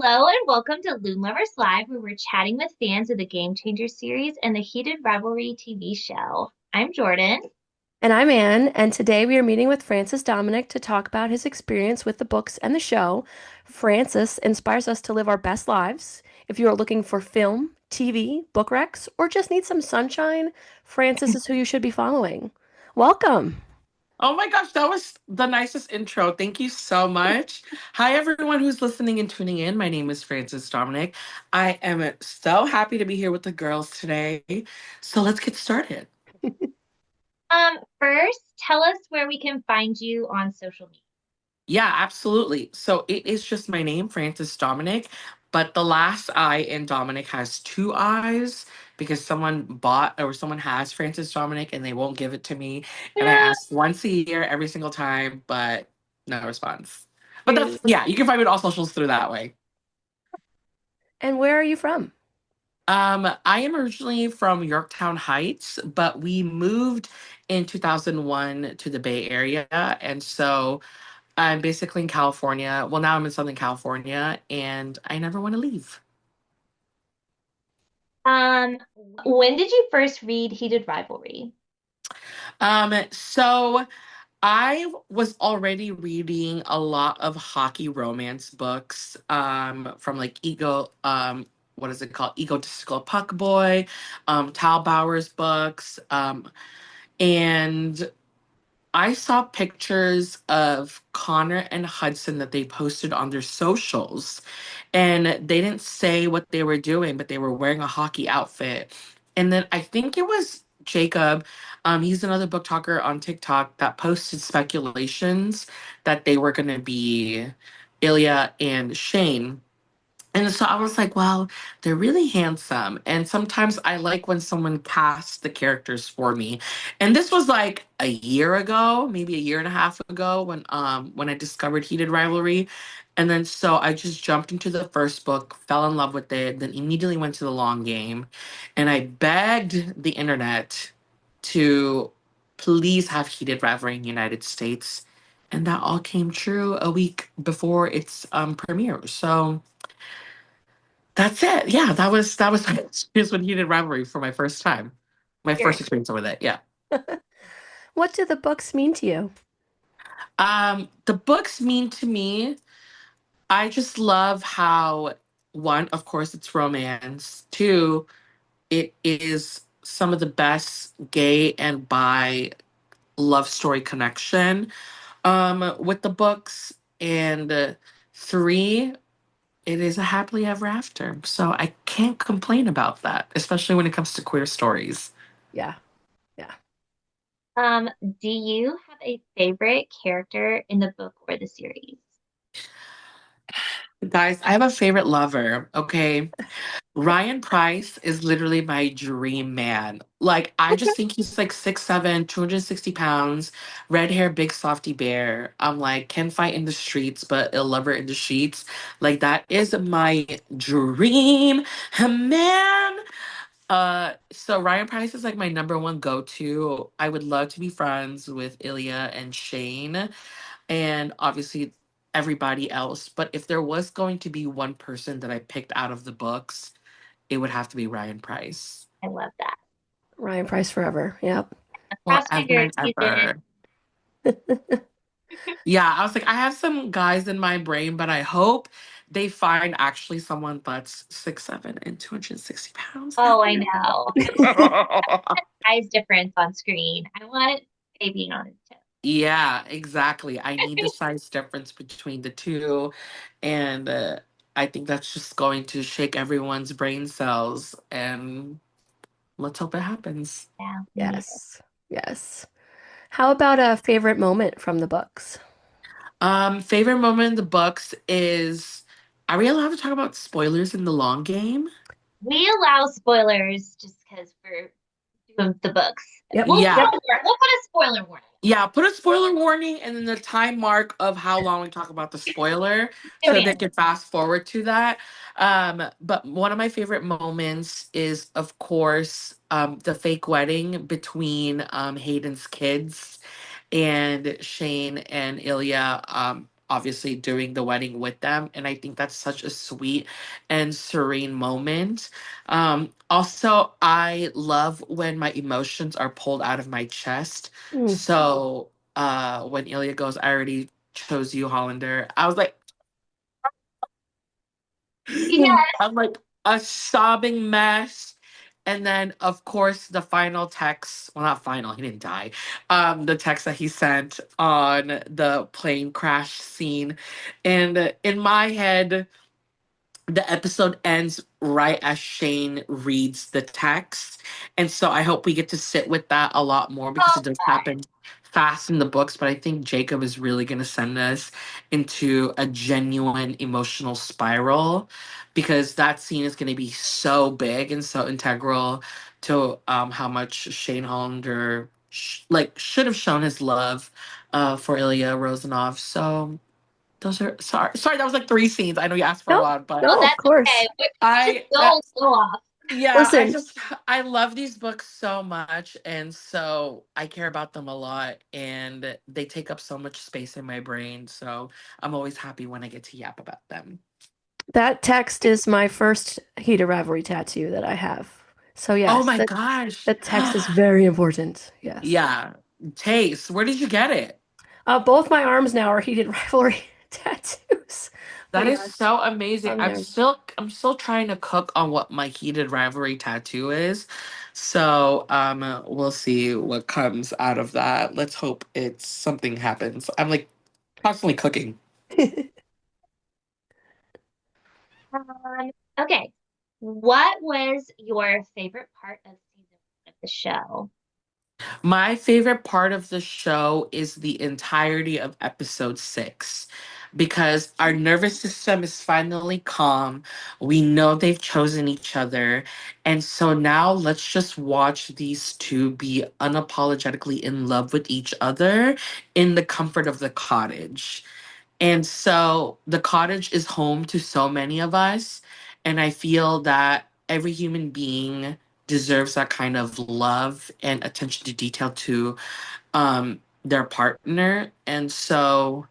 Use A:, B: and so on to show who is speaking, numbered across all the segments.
A: Hello and welcome to Loon Lovers Live, where we're chatting with fans of the Game Changer series and the Heated Rivalry TV show. I'm Jordan.
B: And I'm Anne, and today we are meeting with Francis Dominic to talk about his experience with the books and the show. Francis inspires us to live our best lives. If you are looking for film, TV, book recs, or just need some sunshine, Francis is who you should be following. Welcome.
C: Oh my gosh, that was the nicest intro. Thank you so much. Hi, everyone who's listening and tuning in. My name is Frances Dominic. I am so happy to be here with the girls today. So let's get started.
A: First, tell us where we can find you on social media.
C: Yeah, absolutely. So it is just my name, Frances Dominic, but the last I in Dominic has two eyes because someone bought or someone has Frances Dominic and they won't give it to me. And I
A: No.
C: ask once a year, every single time, but no response. But
B: Cute.
C: that's, yeah, you can find me on all socials through that way.
B: And where are you from?
C: I am originally from Yorktown Heights, but we moved in 2001 to the Bay Area. And so I'm basically in California. Well, now I'm in Southern California, and I never want to leave.
A: Um, when did you first read Heated Rivalry?
C: So I was already reading a lot of hockey romance books, from like what is it called? Egotistical Puck Boy, Tal Bauer's books, and I saw pictures of Connor and Hudson that they posted on their socials, and they didn't say what they were doing, but they were wearing a hockey outfit. And then I think it was Jacob, he's another book talker on TikTok that posted speculations that they were going to be Ilya and Shane. And so I was like, well, they're really handsome. And sometimes I like when someone casts the characters for me. And this was like a year ago, maybe a year and a half ago when I discovered Heated Rivalry. And then so I just jumped into the first book, fell in love with it, then immediately went to the long game. And I begged the internet to please have Heated Rivalry in the United States. And that all came true a week before its premiere. So that's it. Yeah, that was my experience with Heated Rivalry for my first time. My
A: Sure.
C: first experience with it. Yeah.
B: What do the books mean to you?
C: The books mean to me, I just love how one, of course, it's romance. Two, it is some of the best gay and bi love story connection with the books. And three, it is a happily ever after. So I can't complain about that, especially when it comes to queer stories.
B: Yeah, yeah.
A: Um, do you have a favorite character in the book or the series?
C: Guys, I have a favorite lover, okay? Ryan Price is literally my dream man. Like, I just think he's like 6'7", 260 pounds, red hair, big softy bear. I'm like, can fight in the streets, but a lover in the sheets. Like, that is my dream man. So Ryan Price is like my number one go-to. I would love to be friends with Ilya and Shane and obviously everybody else. But if there was going to be one person that I picked out of the books, it would have to be Ryan Price.
A: I love that.
B: Ryan Price forever. Yep.
A: Cross
C: Forever
A: fingers
C: and
A: he's in it.
C: ever. Yeah, I was like, I have some guys in my brain, but I hope they find actually someone that's 6'7" and 260 pounds. That
A: Oh,
C: would
A: I
C: be
A: know.
C: amazing.
A: Size difference on screen. I want baby on his
C: Yeah, exactly. I need the size difference between the two. And I think that's just going to shake everyone's brain cells. And let's hope it happens.
A: Yeah, we need it.
B: Yes, yes. How about a favorite moment from the books?
C: Favorite moment in the books is, are we allowed to talk about spoilers in the long game?
A: We allow spoilers just because we're doing the books.
B: Yep,
A: We'll
C: Yeah.
B: yep.
A: we'll put a spoiler warning.
C: Yeah, put a spoiler warning and then the time mark of how long we talk about the spoiler
A: Tune
C: so they
A: in.
C: can fast forward to that. But one of my favorite moments is, of course, the fake wedding between Hayden's kids and Shane and Ilya. obviously doing the wedding with them. And I think that's such a sweet and serene moment. Also, I love when my emotions are pulled out of my chest.
B: Mm.
C: So when Ilya goes, I already chose you, Hollander. I was like,
A: Yeah.
C: I'm like a sobbing mess. And then, of course, the final text, well, not final, he didn't die. The text that he sent on the plane crash scene. And in my head, the episode ends right as Shane reads the text. And so I hope we get to sit with that a lot more because
A: Oh,
C: it does happen fast in the books. But I think Jacob is really going to send us into a genuine emotional spiral because that scene is going to be so big and so integral to how much Shane Hollander should have shown his love for Ilya Rosanov. So those are sorry. That was like three scenes. I know you asked for a
B: No,
C: lot, but
A: no,
B: no, of
A: that's okay.
B: course.
A: Just
C: I
A: go off.
C: yeah,
B: Listen,
C: I love these books so much, and so I care about them a lot, and they take up so much space in my brain. So I'm always happy when I get to yap about them.
B: that text is my first Heated Rivalry tattoo that I have. So
C: Oh
B: yes,
C: my
B: that
C: gosh,
B: that text is very important. Yes.
C: yeah, Taste. Where did you get it?
B: Both my arms now are Heated Rivalry tattoos. But
C: That is
B: yes,
C: so amazing.
B: on there.
C: I'm still trying to cook on what my heated rivalry tattoo is. So we'll see what comes out of that. Let's hope it's something happens. I'm like constantly cooking.
A: Okay. What was your favorite part of season one of the show?
C: My favorite part of the show is the entirety of episode 6 because our nervous system is finally calm. We know they've chosen each other. And so now let's just watch these two be unapologetically in love with each other in the comfort of the cottage. And so the cottage is home to so many of us. And I feel that every human being deserves that kind of love and attention to detail to their partner. And so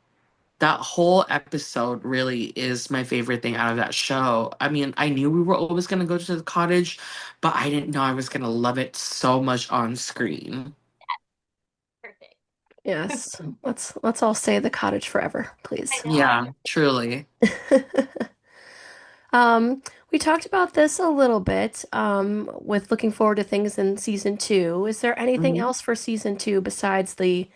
C: that whole episode really is my favorite thing out of that show. I mean, I knew we were always going to go to the cottage, but I didn't know I was going to love it so much on screen.
A: Perfect.
B: Yes. Let's all stay at the cottage forever,
A: I
B: please.
A: know.
C: Yeah, truly.
B: Um, we talked about this a little bit, with looking forward to things in season two. Is there anything
C: Mhm.
B: else for season two besides the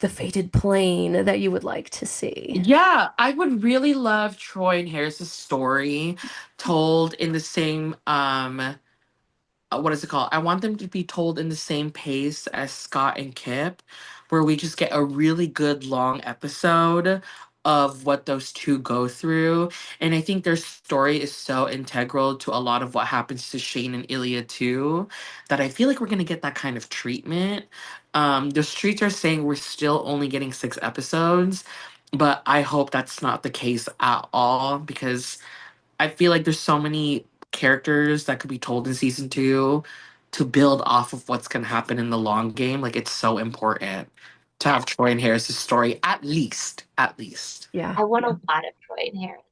B: fated plane that you would like to see?
C: Yeah, I would really love Troy and Harris's story told in the same what is it called? I want them to be told in the same pace as Scott and Kip, where we just get a really good long episode of what those two go through. And I think their story is so integral to a lot of what happens to Shane and Ilya too, that I feel like we're gonna get that kind of treatment. The streets are saying we're still only getting 6 episodes, but I hope that's not the case at all because I feel like there's so many characters that could be told in season 2 to build off of what's going to happen in the long game. Like it's so important to have Troy and Harris's story at least. At least.
B: Yeah.
A: I want a lot of Troy and Harris.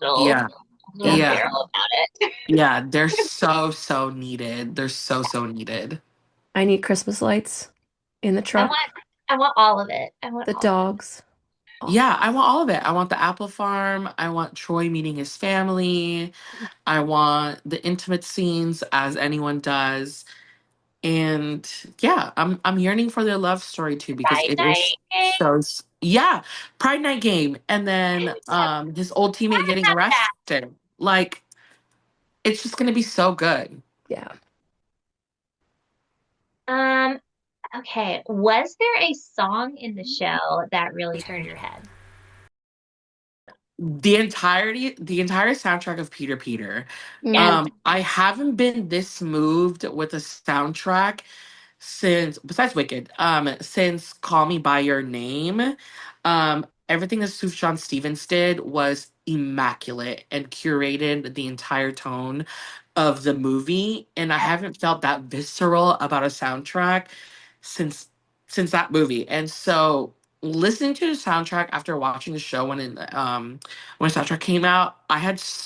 C: Yeah.
A: A little
B: Yeah.
C: Yeah.
A: feral about it.
C: Yeah. They're so needed. They're so needed.
B: I need Christmas lights in the
A: I
B: truck,
A: want I want all of it. I want
B: the
A: all of it.
B: dogs, all of
C: Yeah, I want all of it. I want the apple farm. I want Troy meeting his family.
B: it.
C: I want the intimate scenes as anyone does. And yeah, I'm yearning for their love story too because
A: Friday
C: it is
A: night.
C: so yeah, Pride Night game and then his old teammate getting
A: Have that.
C: arrested. Like it's just gonna be so good.
B: Yeah.
A: Um, okay. Was there a song in the show that really turned your head?
C: The entire soundtrack of Peter Peter.
A: Yes.
B: Mm,
C: I haven't been this moved with a soundtrack since besides Wicked, since Call Me by Your Name. Everything that Sufjan Stevens did was immaculate and curated the entire tone of the movie. And I haven't felt that visceral about a soundtrack since since that movie. And so listening to the soundtrack after watching the show when the soundtrack came out,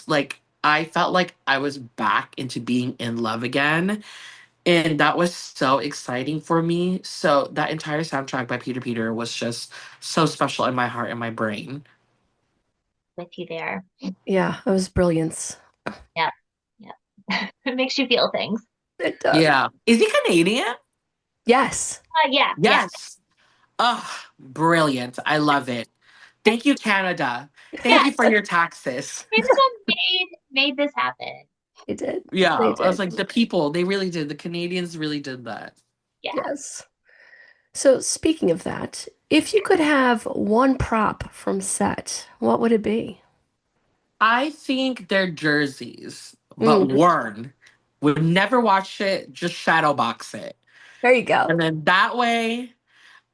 C: like I felt like I was back into being in love again, and that was so exciting for me. So that entire soundtrack by Peter was just so special in my heart and my brain.
A: With you there.
B: Yeah, it was brilliance.
A: Yep. Yep. It makes you feel things.
B: It does.
C: Yeah. Is he Canadian?
B: Yes.
A: Yeah, yeah.
C: Yes. Oh, brilliant. I love it. Thank you, Canada. Thank you
A: Yes.
C: for your taxes.
A: Canada made this happen.
B: They did.
C: Yeah,
B: They
C: I was
B: did.
C: like, the people, they really did. The Canadians really did that.
A: Yeah.
B: Yes. So speaking of that, if you could have one prop from set, what would it be?
C: I think they're jerseys, but
B: Mm,
C: worn. Would never watch it, just shadow box it.
B: there you go.
C: And then that way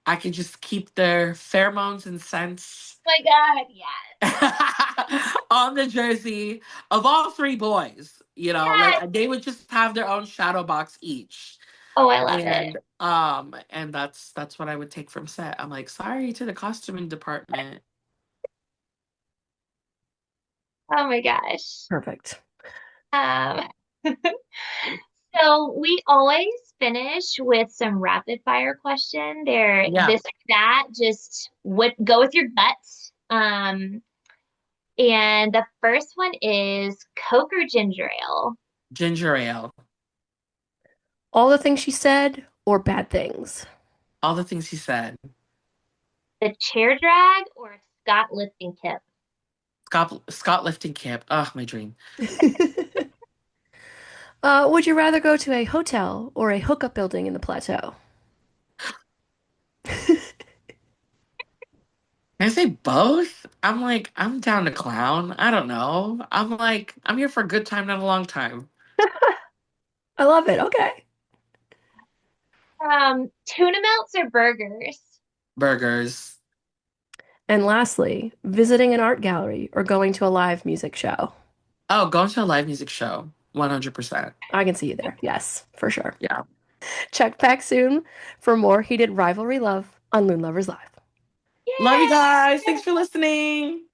C: I can just keep their pheromones and scents
A: Oh my God, yes.
C: on the jersey of all three boys.
A: Yes.
C: Like they would just have their own shadow box each.
A: Oh, I love it.
C: And that's what I would take from set. I'm like, sorry to the costuming department.
A: Oh my gosh.
B: Perfect.
A: Um, so we always finish with some rapid fire question. They're
C: Yeah,
A: this or that, just what go with your gut. And the first one is Coke or ginger ale?
C: ginger ale.
B: All the things she said or bad things?
C: All the things he said.
A: The chair drag or Scott lifting kip?
C: Scott lifting Kip. Oh, my dream.
B: Would you rather go to a hotel or a hookup building in the plateau?
C: Can I say both? I'm like, I'm down to clown. I don't know. I'm like, I'm here for a good time, not a long time.
B: I love it. Okay.
A: Tuna melts or burgers?
C: Burgers.
B: And lastly, visiting an art gallery or going to a live music show.
C: Oh, going to a live music show. 100%.
B: I can see you there. Yes, for sure.
C: Yeah.
B: Check back soon for more heated rivalry love on Loon Lovers Live.
C: Love you
A: Yay!
C: guys. Thanks for listening.